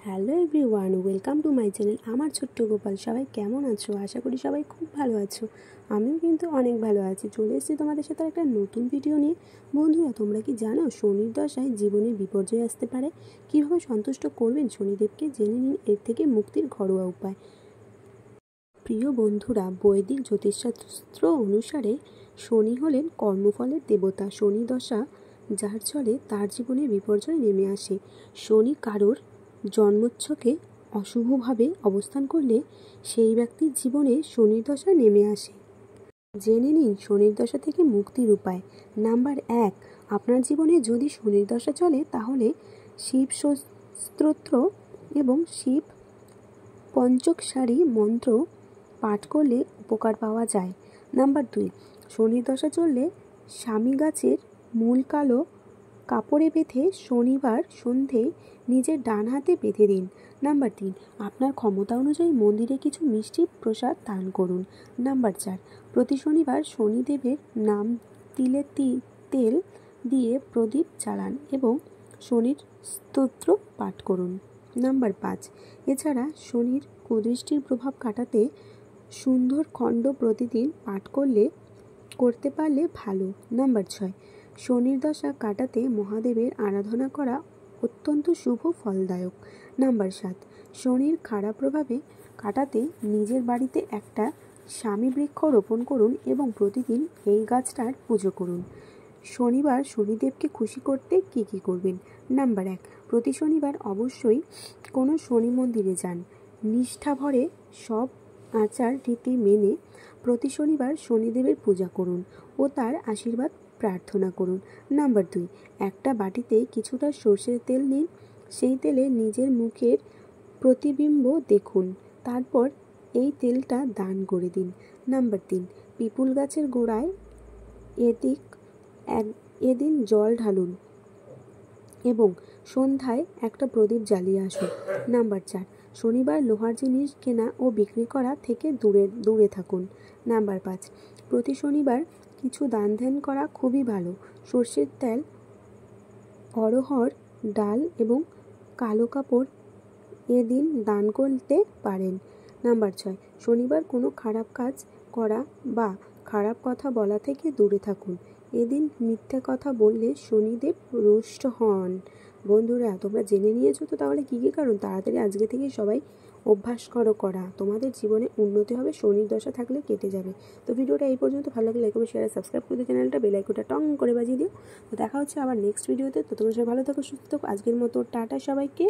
Hello everyone, welcome to my channel. আমার ছোট্ট গোপাল, সবাই কেমন আছো? আশা করি সবাই খুব ভালো আছো। আমিও কিন্তু অনেক ভালো আছি। চলে এসেছি তোমাদের সাথে একটা নতুন ভিডিও নিয়ে। বন্ধুরা, তোমরা কি জানো শনির দশায় জীবনের বিপর্যয় আসতে পারে? কীভাবে সন্তুষ্ট করবেন শনিদেবকে, জেনে নিন এর থেকে মুক্তির ঘরোয়া উপায়। প্রিয় বন্ধুরা, বৈদিক জ্যোতিষশাস্ত্র অনুসারে শনি হলেন কর্মফলের দেবতা। শনি দশা যার চলে তার জীবনে বিপর্যয় নেমে আসে। শনি কারোর জন্মছকে অশুভভাবে অবস্থান করলে সেই ব্যক্তির জীবনে শনির দশা নেমে আসে। জেনে নিন শনির দশা থেকে মুক্তির উপায়। নাম্বার 1, আপনার জীবনে যদি শনির দশা চলে তাহলে শিব স্তোত্র এবং শিব পঞ্চকশারী মন্ত্র পাঠ করলে উপকার পাওয়া যায়। নাম্বার 2, শনির দশা চললে স্বামী গাছের মূল কালো কাপড়ে বেঁধে শনিবার সন্ধে নিজের ডান হাতে বেঁধে দিন। নাম্বার 3, আপনার ক্ষমতা অনুযায়ী মন্দিরে কিছু মিষ্টি প্রসাদ দান করুন। নাম্বার 4, প্রতি শনিবার শনিদেবের নাম তিলের তেল দিয়ে প্রদীপ জ্বালান এবং শনির স্তোত্র পাঠ করুন। নাম্বার 5, এছাড়া শনির কুদৃষ্টির প্রভাব কাটাতে সুন্দর খণ্ড প্রতিদিন পাঠ করতে পারলে ভালো। নাম্বার 6, শনির দশা কাটাতে মহাদেবের আরাধনা করা অত্যন্ত শুভ ফলদায়ক। নাম্বার 7, শনির খারাপ প্রভাবে কাটাতে নিজের বাড়িতে একটা স্বামী বৃক্ষ রোপণ করুন এবং প্রতিদিন এই গাছটার পুজো করুন। শনিবার শনিদেবকে খুশি করতে কী কী করবেন? নাম্বার 1, প্রতি শনিবার অবশ্যই কোনো শনি মন্দিরে যান। নিষ্ঠা ভরে সব আচার রীতি মেনে প্রতি শনিবার শনিদেবের পূজা করুন ও তার আশীর্বাদ প্রার্থনা করুন। নাম্বার 2, একটা বাটিতে কিছুটা সর্ষের তেল নিন। সেই তেলে নিজের মুখের প্রতিবিম্ব দেখুন, তারপর এই তেলটা দান করে দিন। নাম্বার 3, পিপুল গাছের গোড়ায় এদিন জল ঢালুন এবং সন্ধ্যায় একটা প্রদীপ জ্বালিয়ে আসুন। নাম্বার 4, শনিবার লোহার জিনিস কেনা ও বিক্রি করা থেকে দূরে থাকুন। নাম্বার 5, প্রতি শনিবার কিছু দান ধ্যান করা খুবই ভালো। সর্ষের তেল, অড়হর ডাল এবং কালো কাপড় এদিন দান করতে পারেন। নাম্বার 6, শনিবার কোনো খারাপ কাজ করা বা খারাপ কথা বলা থেকে দূরে থাকুন। এদিন মিথ্যে কথা বললে শনিদেব রুষ্ট হন। বন্ধুরা, তোমরা জেনে নিয়েছো তো তাহলে কী কী কারণ? তাড়াতাড়ি আজকে থেকে সবাই অভ্যাস করা, তোমাদের জীবনে উন্নতি হবে। শনির দশা থাকলে কেটে যাবে। তো ভিডিওটা এই পর্যন্ত। ভালো লাগলে লাইক করবে, শেয়ার, সাবস্ক্রাইব করে দিও চ্যানেলটা, বেল আইকনটা টং করে বাজিয়ে দিও। তো দেখা হচ্ছে আবার নেক্সট ভিডিওতে। তো তোমরা সবাই ভালো থাকো, সুস্থ থাকো। আজকের মতো টাটা সবাইকে।